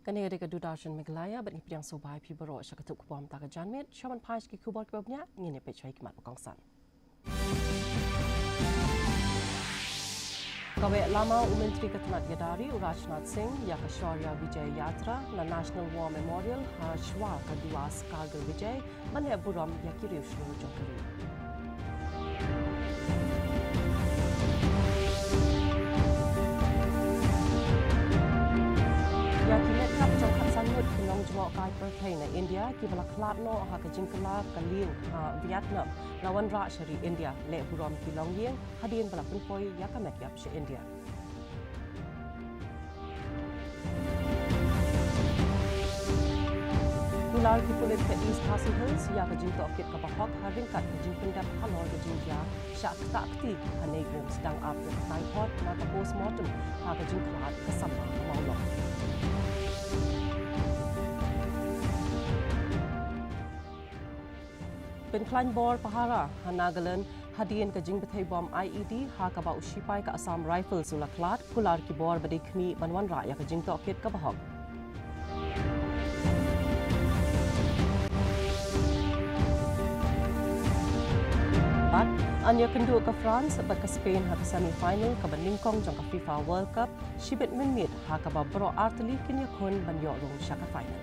Kani ada kedudasan MEGHALAYA bani piang sobai pi baro syakatuk kubam ta janmet shaman pais ki kubor kebabnya ngene pe chai kimat kongsan. Kawe lama Menteri Ketenat Yadari Rajnath Singh ya ke Shaurya Vijay Yatra na National War Memorial ha shwa kedua Kargil Vijay mane buram ya kiriu shuru jongkeri. Ya kimet kap jangkat sanyut kinong jwa kai perthai na India ki bala klat no ha ka jingkala kalin ha Vietnam lawan ra shari India le buram ki long yeng hadin bala punpoi ya ka mek yap she India. Kular ki pulit ke East KHASI Hills ya ka jingto okit ka bahok ha ringkat ka jingpendap halor ka jingja syak takti ha negrem sedang ap ya ka pot na ka postmortem ha ka jingklat ka sama maulong. Behdeinkhlam bor pahara Hanagalan hadian ke jing betai bom IED ha ka ba usipai ka Assam Rifles ula klat kular ki bor badi khmi banwan ra ya ka jing to kit ka bahok. Bat anya kendu ke France bat ke Spain ha semi final ka bandingkong jong ka FIFA World Cup shibet minit ha ka ba bro arteli kinya kon banyo rong shaka final.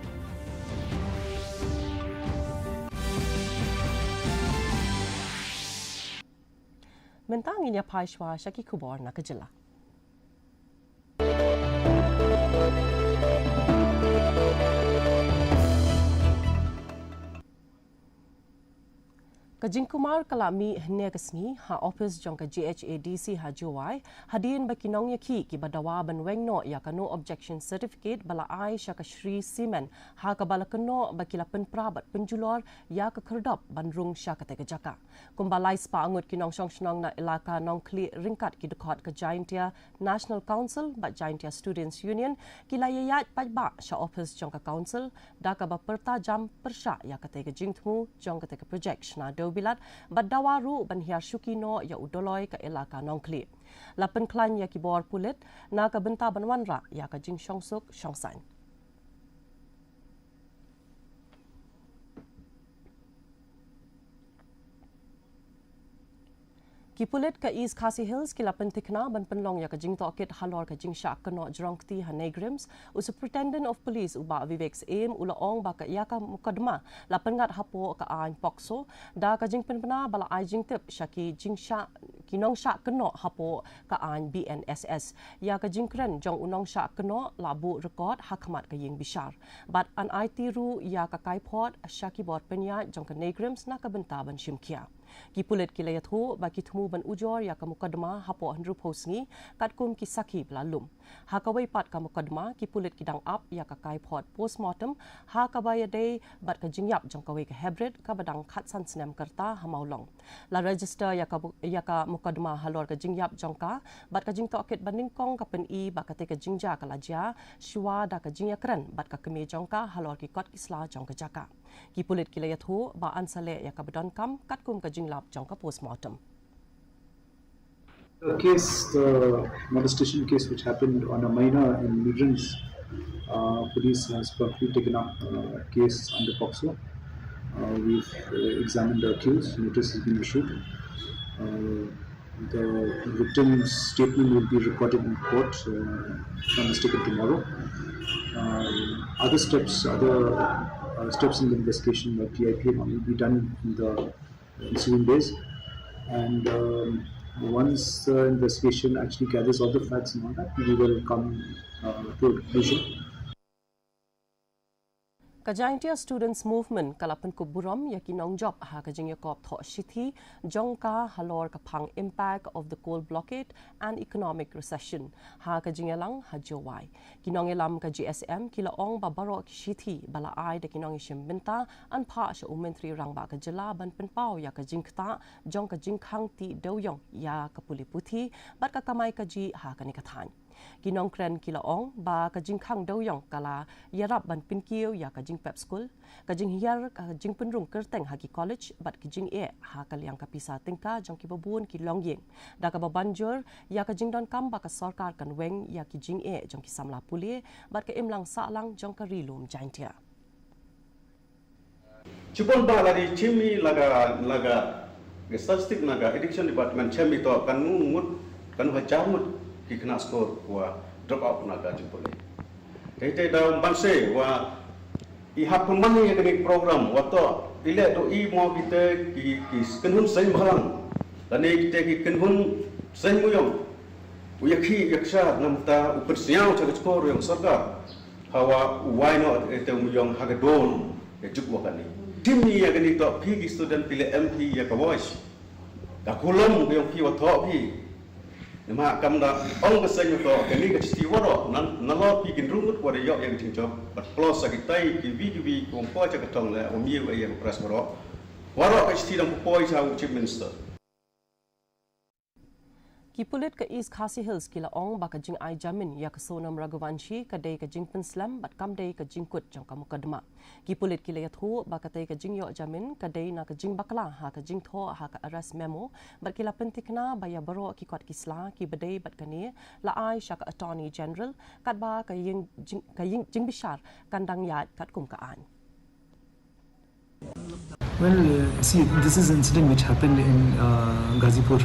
Mentang inya paishwa syaki kubor na kejela. Kajing kumar kalami hne kasni ha office jong ka KHASI ha juwai hadin bakinong yaki ki badawa ban wengno ya kano objection certificate bala ai sya ka Shri Simen ha ka bala kano bakila penprabat penjulor ya ka kerdap bandrung sya ka tega jaka kumbalai spa angut kinong song na ilaka nong kli ringkat ki dekot ka Jaintia National Council ba Jaintia Students Union ki layayat pajba sya office jong ka council da ka ba pertajam persya ya ka tega jingtmu jong ka tega project na bilat badawaru banhiar syukino ya udoloi ka elaka nongkli lapen klan ya kibor pulit na ka benta banwanra ya ka jing shongsuk shongsan Kipulit ka East KHASI Hills kila pentikna ban penlong ya ka jing tokit halor ka jing syak keno jrongti ha negrims u superintendent of police uba Vivek's aim ula ong ba ka ya ka mukadma la pengat hapo ka ain pokso da ka jing penpena bala ai jing tip syaki jing syak kinong syak keno hapo ka ain BNSS ya ka jing kren jong unong syak keno labu rekod hakmat ka ying bishar bat an IT ru ya ka kaipot syaki bot penya jong ka negrims na ka benta ban shimkia Kipulit kilayat ho bagi temu ban ujor ya ka mukadma hapo handru posngi katkum ki saki belalum. Ha ka pat ka mukadma kipulit kidang up ya ka kaipot postmortem ha ka bayade bat ka jingyap jong ka we ka hybrid ka badang khatsan snem kerta hamaulong. La register ya ka mukadma halor ka jingyap jong ka bat ka jingto akit bandingkong ka pen I ba ka te ka jingja ka laja shwa da ka jingya kren bat ka keme jong ka halor ki kot kisla jong ka jaka. Kipulit kilayat ho ba ansale ya ka Behdeinkhlam katkum ka jinglap jong ka postmortem. The case, the molestation case which happened on a minor in Midlands, police has promptly taken up case under POCSO. We've examined the accused, notice has been issued. The victim's statement will be recorded in court, if I'm mistaken, tomorrow. Other steps in the investigation by PIP will be done in the ensuing days. And once the investigation actually gathers all the facts and all that, we will come to a conclusion. Kajaintia Students Movement kalapan ko buram ya kinong job ha kajing yakop tho shithi jongka halor kapang impact of the coal blockade and economic recession ha kajing lang ha jowai kinong elam ka GSM kila ong babaro shithi bala ai de kinong ishim benta an pha sha Menteri rang ba ka jela ban penpau ya kajing kta jong kajing khang ti doyong ya kapuli puthi bat ka kamai kaji ha kanikathan Kinong kren kilaong ba kajing khang doyong kala yarap ban pinkiu ya kajing pep school kajing hiar kajing penrung kerteng hagi college bat kajing ha kaliang kapisa tingka jong kibabun kilong yeng da ka babanjur ya kajing don kamba ka sarkar kan weng ya kajing jong kisamla puli bat ka imlang salang jong ka rilum jaintia Cupon ba lagi cimi laga statistik naga education department cimi to kan ngut kan hajamut ki kena skor wa drop out naga jupole kaitai dalam banse wa I hapun mani yang program wato ile do I mau kita ki kenhun sai bhalang dan kita ki kenhun sai muyong uyakhi yaksha namta upersiau chaga skor yang sarkar hawa why not itu muyong hagadon ya jukwa kani timni ya gani to pi student pile MP ya ka voice da kolom yang pi wato pi nama kamda ong kesenyo to kani ke sti waro nalo pi ginrungut wara yok yang cingcop but plus sakitai ki video kompo cha katong la omi wa ya press waro ke sti dam poi cha chief minister Kipulit ke East KHASI Hills kila ong baka jing ai jamin ya kesonam Raghavanshi kadai ke jing penslam bat kamdai ke jing kut jang kamu kadma. Kipulit kila yathu baka tai ke jing yok jamin kadai na ke jing bakla ha ke jing tho ha ke arrest memo bat kila pentikna baya baro ki kwat kisla ki badai bat kani la ai syak attorney general kat ba ke jing bishar kandang yat kat kum ka an. Well, see, this is an incident which happened in Ghazipur.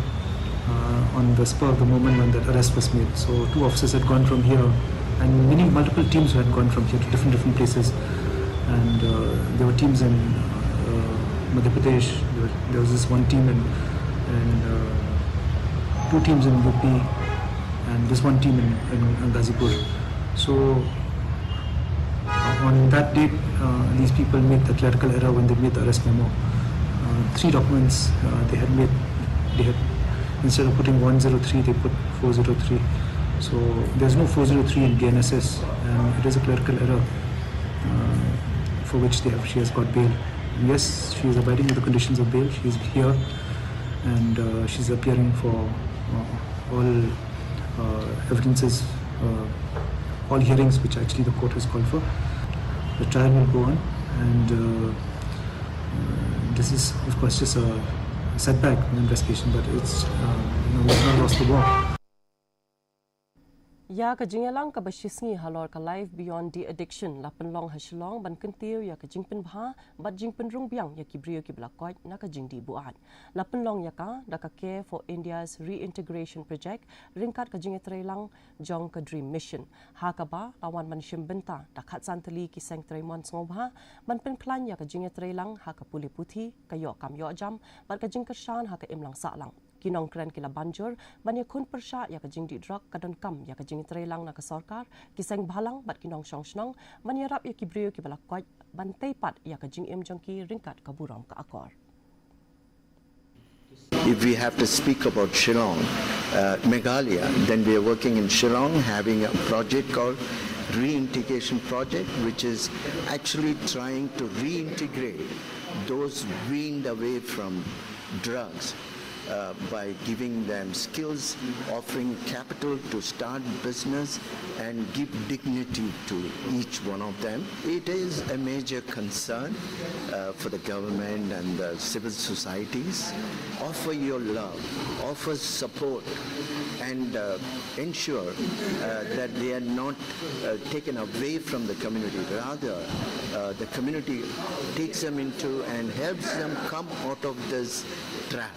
On the spur of the moment when that arrest was made. So 2 officers had gone from here and multiple teams had gone from here to different places. And there were teams in Madhya Pradesh, there was this one team and 2 teams in UP and this one team in Ghazipur. So on that date, these people made the clerical error when they made the arrest memo. 3 documents they had instead of putting 103, they put 403. So there's no 403 in DNSS, and it is a clerical error for which she has got bail. And yes, she is abiding with the conditions of bail. She is here, and she's appearing for all evidences, all hearings which actually the court has called for. The trial will go on, and this is, of course, just a setback in the investigation, but it's we've not lost the war. Ya ka jingalang ka bashisngi halor ka live beyond the addiction la penlong hasilong ban kentiu ya ka jingpen bha bat jingpen rung biang ya kibrio ki blakoi na ka jingdi buat la penlong ya ka da ka care for India's reintegration project ringkat ka jingetrelang jong ka dream mission ha ka ba lawan manshim benta da khat santali ki seng tremon ngobha ban pen klan ya ka jingetrelang ha ka puli puthi ka yo kam yo jam bat ka jingkershan ha ka imlang salang kinong kren kila banjur banya kun persha ya ka jingdi drug kadon kam ya ka jing trelang na ka sarkar kiseng bhalang bat kinong song banya rap ya kibrio ki balak kwat bantai pat ya ka jing em jongki ringkat ka buram ka akor. If we have to speak about Shillong, Meghalaya, then we are working in Shillong having a project called reintegration project, which is actually trying to reintegrate those weaned away from drugs. By giving them skills, offering capital to start business and give dignity to each one of them. It is a major concern for the government and the civil societies. Offer your love, offer support and ensure that they are not taken away from the community. Rather, the community takes them into and helps them come out of this trap.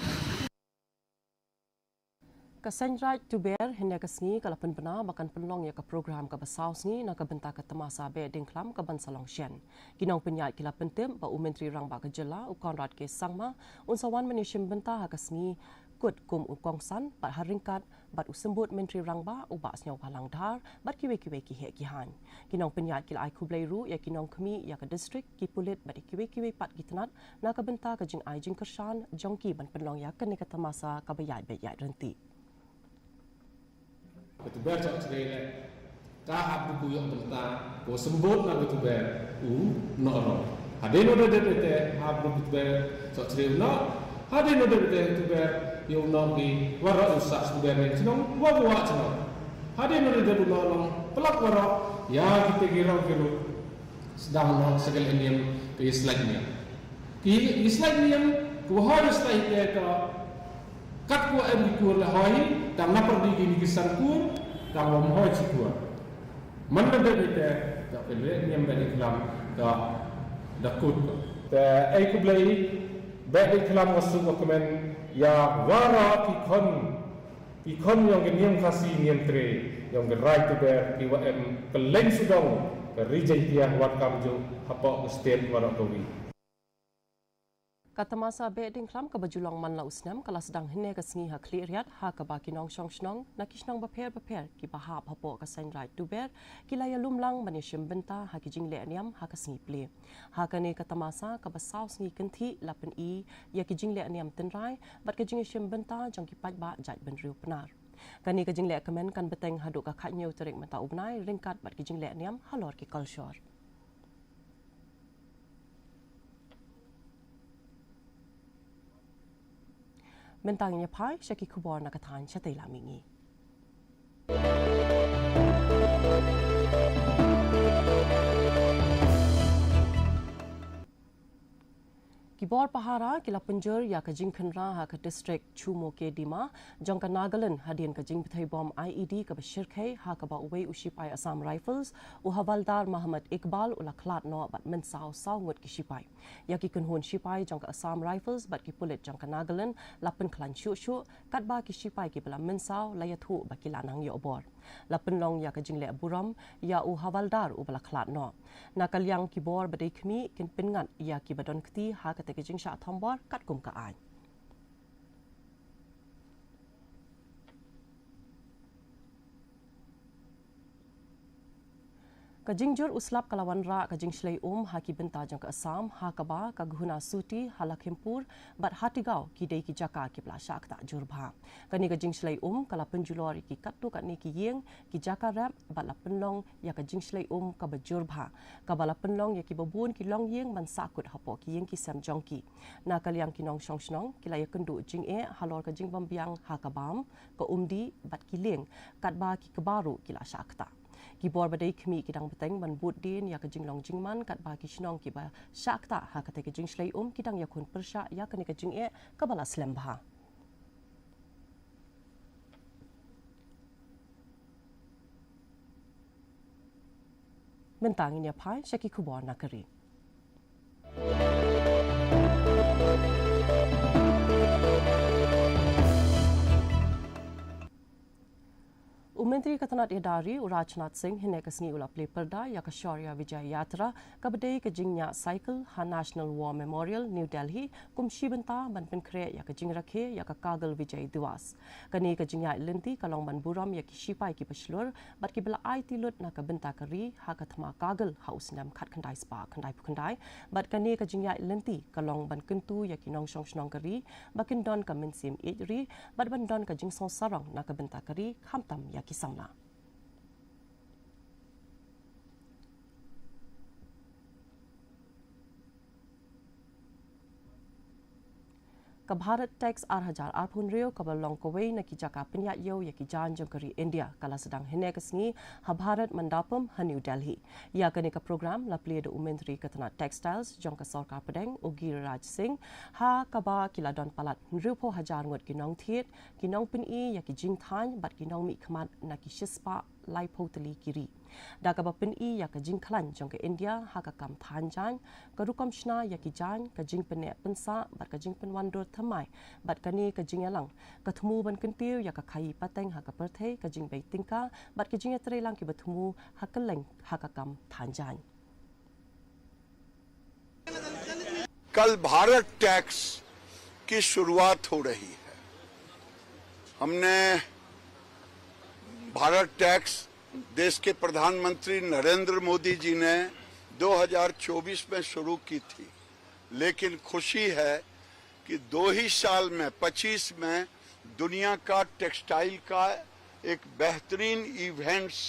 Kasenraj tuber hina kasni kalapan bena bakan penlong ya ka program ka basaus ni na ka benta ka temasa Behdeinkhlam ka bansalong syen kinong penyat kila pentem ba menteri rang ba ka jela u Konrad ke sangma unsawan manishim benta ha kasni kut kum u kongsan bat haringkat bat u sembut menteri rang ba u ba snyau halang dhar bat kiwe ki he ki han kinong penyat kila ai kublai ru ya kinong kemi ya ka district ki pulit bat kiwe pat gitnat na ka benta ka jing ai jing kershan jongki ban penlong ya ka ne ka temasa ka bayai renti Betul cak cerai ka hab buku yang tentang ko sembut na betul no hade no de hab betul cak cerai no hade no de betul yo no ki wara usah sebenarnya senong wa cino Hadin ada dari nolong pelak warok ya kita kira sedang nak segala niam ke Islamnya. Ki Islamnya kuhar Islam itu kat ku em kur la hoi tang na perdi gini kisan kur tang om hoi cikua. Mana dari itu tak pelak niam Behdeinkhlam tak dakut. Te aku beli Behdeinkhlam masuk dokumen ya wara ikon yang niam KHASI niam tre yang right to bear IWM keleng sudong ke reintegration World Cup jo hapa state warak dowi. Kata masa Behdeinkhlam ke bajulong manla usnam kala sedang hene ke sengi ha kliriat ha ke baki nong snong na kisnong beper ki bahap hapo ke sign right to bear kilaya lumlang manishim benta ha ki jingle aniam ha ke sengi ple ha ke ne kata masa ke basau sengi kenti lapen i ya ki jingle aniam tenrai bat ke jingishim benta jong ki paj ba jaj benriu penar kani ke jingle kemen kan beteng haduk ka khatnyeu terik mata ubnai ringkat bat ki jingle aniam halor ki culture. Mentangnya pai syaki kubor nakatan syatay lamingi. Kibor pahara kila penjur ya ke jing kenra ha ke distrik Chumo ke Dima jong ke Nagaland hadin ke jing betai bom IED ke besyirkai ha ke ba uwei ushipai Assam Rifles u havaldar Muhammad Iqbal ula klat no bat mensau ngut ki shipai ya ki kenhun shipai jong ke Assam Rifles bat ki pulit jong ke Nagaland lapen klan syu kat ba ki shipai ki bela mensau layathu ba ki lanang yo obor lapen long ya ke jing le buram ya u havaldar u bela klat no nakalyang kibor badai khmi kin pingat ya ki badon kti ha ke ke jing sha thombor kat kum ka ai ka jingjur uslap kalawan ra ka jing shlei haki benta jang ka Assam ha ka ba ka guna suti halakhempur bat hatigau ki dei ki jaka ki plasha ta jurbha kani ka jing shlei kala penjulor ki kattu ka ni ki yeng ki jaka rap bala penlong ya ka jing shlei ka bajurba ka bala penlong ya ki babun ki long yeng man sakut hapo ki yeng ki sam jongki na kalyang ki nong shongshnong ki la ya kendu jing halor ka jing bambiang ha ka bam ka umdi bat ki leng kat ba ki kebaru ki la shakta Gibor badai kemi kidang beteng man but din ya kejing long jingman kat ba kisnong ki ba shakta ha kate kejing shlei kidang ya kun persha ya kani kejing ka bala slembha mentangin ya pai syaki kubor nakari Menteri Katanat Idari Rajnath Singh hine kasngi ula play perda ya ka Shaurya Vijay Yatra ka bedai ka jingnya cycle ha National War Memorial New Delhi kumshi benta ban penkre ya ka jing rakhe ya ka Kagal Vijay Diwas kani ka jingnya lenti kalong ban buram ya ki shipai ki paslur bat ki bela ai tilut na ka benta kari ha ka thma Kagal house nam khat khandai spa khandai phukhandai bat kani ka jingnya lenti kalong ban kentu ya ki nong shong shnong kari bakin don ka mensim ejri bat ban don ka jing song sarang na ka benta kari khamtam ya ki samna ka Bharat tax 8,000 arpun rio ka balong kawai na ki jaka pinya yo ya ki jan jongkari India kala sedang hene kasngi ha Bharat mandapam ha New Delhi ya kani ka program la pli de Menteri Katanat Textiles jong ka Sarkar Pedeng Ogir Raj Singh ha ka ba kila don palat nrupo hajar ngot ki nong thiet ki nong pin ya ki jing than bat ki nong mi khmat na ki shispa lai potali kiri da ka ba pin ya ka jing khlan jong ka India ha ka kam than jan ka rukom shna ya ki jan ka jing pin pensa bat ka jing pin wandor thamai bat kani ka jing alang ka thumu ban kentiu ya ka khai pateng ha ka perthei ka jing bei tingka bat ka jing tre lang ki bathumu ha ka leng ha ka kam than jan कल भारत टैक्स की शुरुआत हो रही है। हमने भारत टैक्स देश के प्रधानमंत्री नरेंद्र मोदी जी ने 2024 में शुरू की थी, लेकिन खुशी है कि 2 ही साल में 25 में दुनिया का टेक्सटाइल का एक बेहतरीन इवेंट्स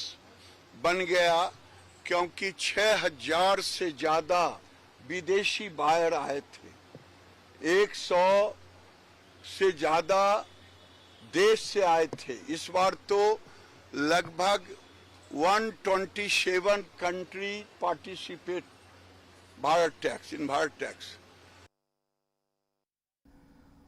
बन गया, क्योंकि 6,000 से ज़्यादा विदेशी बायर आए थे। 100 से ज़्यादा देश से आए थे। इस बार तो लगभग 127 country participate in Bharat tax.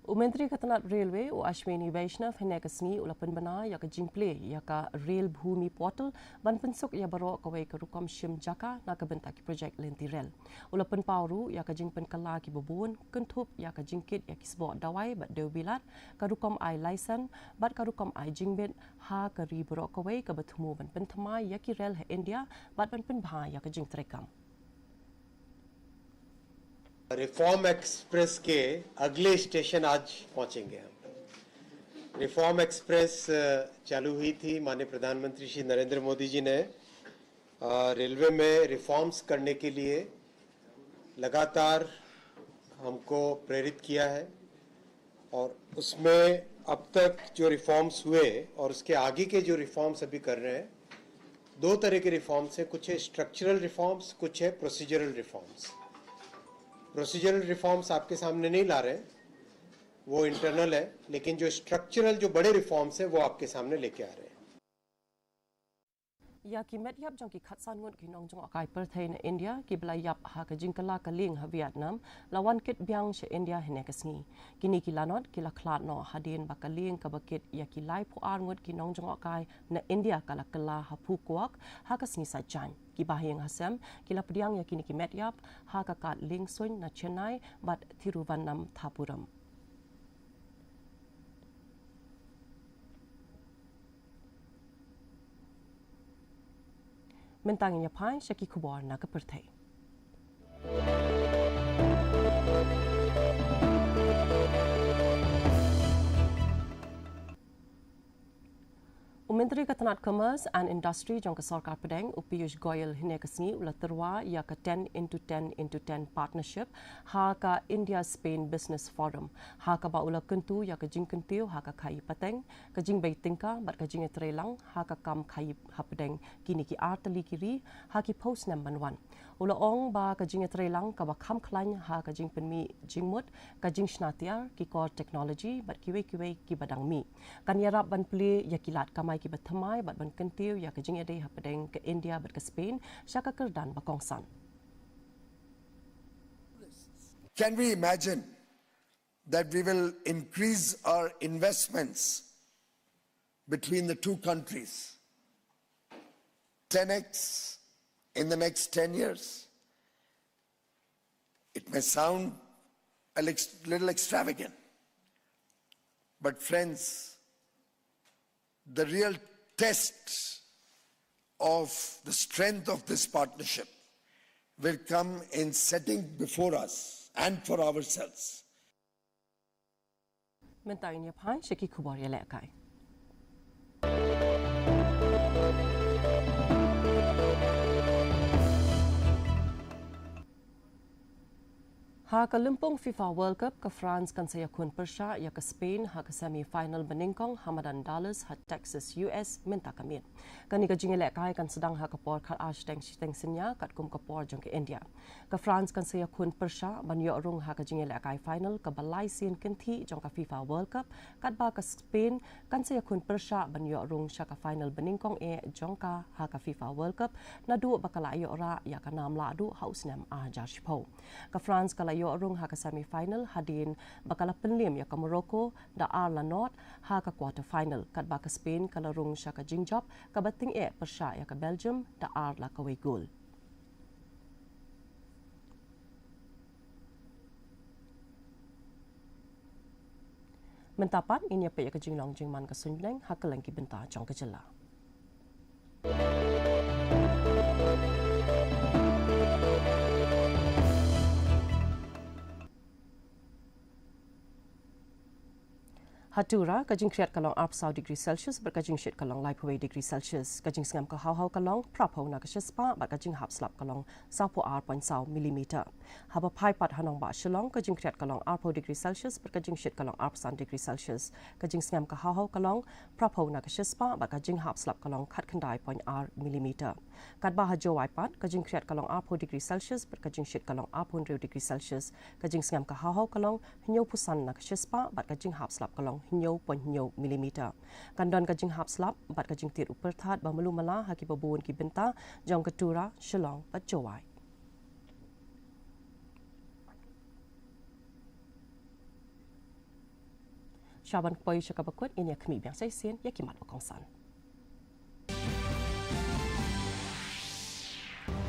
Menteri Ketanat Railway Ashwini Vaishnav henekasni ulapan bana ya ka jingple ya ka rail bhumi portal ban pensuk ya baro kawai ka rukom shim jaka na ka bentaki project lenti rail ulapan pauru ya ka jingpen kala ki bobon kentup ya ka jingkit ya ki sbo dawai bat deu bilat ka rukom ai license bat ka rukom ai jingbet ha ka ri baro kawai ka batmu ban pentama ya ki rail ha India bat ban pen bha ya ka jing trekam reform express के अगले स्टेशन आज पहुंचेंगे हम। Reform express चालू हुई थी, माननीय प्रधानमंत्री श्री नरेंद्र मोदी जी ने रेलवे में रिफॉर्म्स करने के लिए लगातार हमको प्रेरित किया है और उसमें अब तक जो रिफॉर्म्स हुए और उसके आगे के जो रिफॉर्म्स अभी कर रहे हैं, दो तरह के रिफॉर्म्स हैं, कुछ है स्ट्रक्चरल रिफॉर्म्स, कुछ है प्रोसीजरल रिफॉर्म्स। प्रोसीजरल रिफॉर्म्स आपके सामने नहीं ला रहे, वो इंटरनल है, लेकिन जो स्ट्रक्चरल जो बड़े रिफॉर्म्स हैं वो आपके सामने लेके आ रहे हैं। या की मेdyap jong ki khatsan ngot ki nong jong akai perthai na India ki belayap ha ka jingkala ka ling ha Vietnam lawan kit byang she India hene kasngi kini ki lanot ki la khlat no hadin ba ka ling ka bakit ya ki lai phu ar ngot ki nong jong akai na India kala kala ha phu kwak ha kasngi sa chan ki bahing hasam ki la pdiang ya kini ki medyap ha ka kat ling soin na Chennai bat Thiruvananthapuram. Mentangnya pai syaki kubor na kepertai. Menteri Ketanat Commerce and Industry jong Sarkar Pedang Piyush Goyal hinekasni ula terwa ya ka 10x10x10 partnership ha ka India Spain Business Forum ha ka ba ula kentu ya ka jing kentiu ha ka khai pateng ka jing bai tingka bat ka jing trelang ha ka kam khai ha pedang kini ki artali kiri ha ki post number 1 ula ong ba ka jing trelang ka ba kham khlain ha ka jing penmi jingmut ka jing snatiar ki core technology bat kiwe ki badang mi kan yarap ban pli ya kilat kamai ki bathamai bat ban kentiu ya ka jing ade ha pedang ke India bat ka Spain syaka kerdan bakongsan. Can we imagine that we will increase our investments between the two countries 10x in the next 10 years? It may sound a little extravagant, but friends, the real test of the strength of this partnership will come in setting before us and for ourselves. Mentainya pai syaki kubor ya lekai. Ha ka Limpong FIFA World Cup ka France kan saya kun persya ya ka Spain ha ka semi-final beningkong Hamadan Dallas ha Texas US minta kamin. Kani ka jingele kai kan sedang ha ka por khat ashteng sinya kat kum ka por jong ke India. Ka France kan saya kun persya ban yo rung ha ka jingele kai final ka balai sin kenti jong ka FIFA World Cup kat ba ka Spain kan saya kun persya ban yo rung sya ka final beningkong jong ka ha ka FIFA World Cup na du bakala yo ra ya ka nam la du haus nam a jarshpo. Ka France kala yo rung ha ka semi-final hadin bakala penlim ya ka Morocco da arla not ha ka quarter final kat ba ka Spain kala rung sya ka jingjop ka bating persya ya ka Belgium da arla ka way goal. Mentapan ini apa ya ka jinglong jingman ka sunbleng ha ka lengki benta jong ka jela. Hatura kajing kreat kalong 4 degree Celsius berkajing shit kalong 5 degree Celsius kajing sengam ka hau kalong prapo na ka spa ba kajing hap slap kalong 4.0 millimeter haba pai pat hanong ba shilong kajing kreat kalong 4 degree Celsius berkajing shit kalong 4 degree Celsius kajing sengam ka hau kalong prapo na ka spa ba kajing hap slap kalong khat khandai 0.r millimeter Kat bah hajo waipan kajing kreat kalong 4 degree Celsius bat kajing shit kalong 4 degree Celsius kajing sengam ka hau kalong hinyo pusan nak sespa bat kajing hap slap kalong hinyo milimeter. Kandon kajing hap slap bat kajing tir uperthat ba melu mala haki babuun ki benta jong ketura Shillong bat jowai. Syaban poy syakabakut ini kami biang saya sien ya kimat okongsan.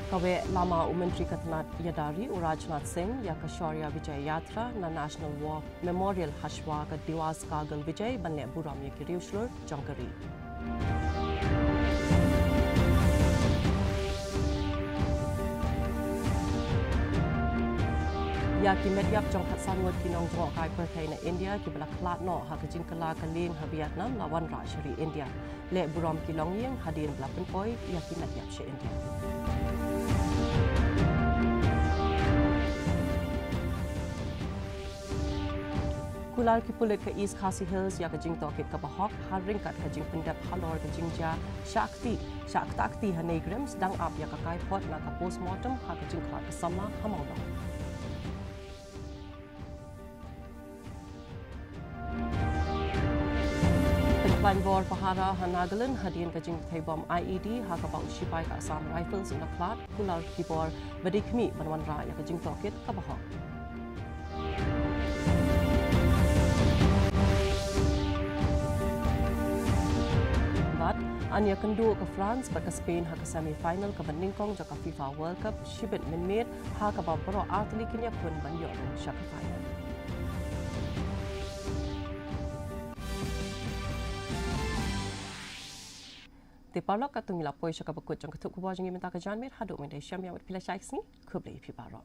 Kawe lama Menteri Ketenat Yadari Rajnath Singh ya ke Shaurya Vijay Yatra na National War Memorial Hashwa ke Diwas Kargil Vijay banle buram ya kiriu shlur jangkari. Ya ki mediap jong khatsan wot kinong jong kai perthai na India ki bala khlat no ha ka jing kala kaling ha Vietnam lawan Rashari India le buram ki long yeng hadin bala penpoi ya ki mediap she India. Kular ki pulit ke East KHASI Hills ya ka jing tokit ka bahok ha ringkat ka jing pendap halor ka jing ja Shakti ha negrams dang ap ya ka kai pot na ka postmortem ha ka jing khlat ka sama ha maulong. Planbor Pahara Hanagalan hadian kajing bom IED hakaba usipai ka Assam Rifles in Klat kular kibor badikmi banwan ra ya kajing tokit kabahok. But anya kendu ke France ba ke Spain ha ke semi final ke bandingkong jaka FIFA World Cup shibit minmit hakaba bro atli kinya kun banyo shaka final. Tipalok katung ilapoi syakabakut jang ketuk kubwa jang imenta ka janmir haduk mendai syam yang pilih syaik sini kublai piparok.